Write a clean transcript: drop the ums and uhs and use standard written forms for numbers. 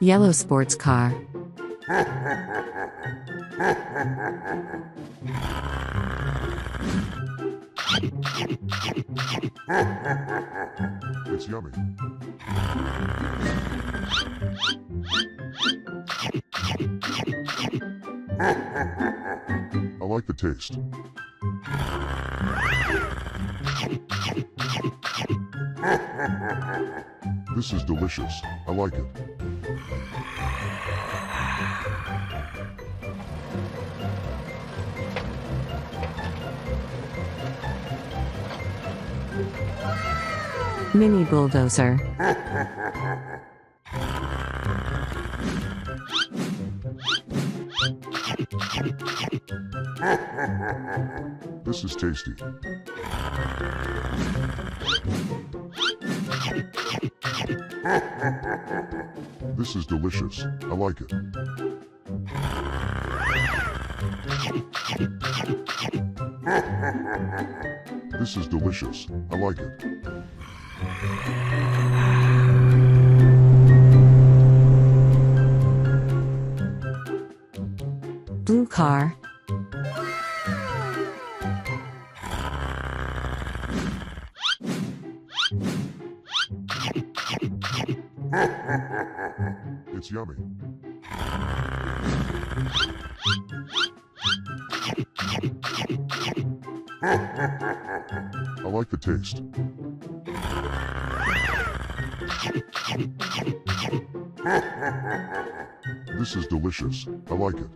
Yellow sports car. It's yummy. I like the taste. This is delicious. I like it. Mini bulldozer. This is tasty. This is delicious. I like it. This is delicious. I like it. Blue car. It's yummy. I like the taste. This is delicious. I like it.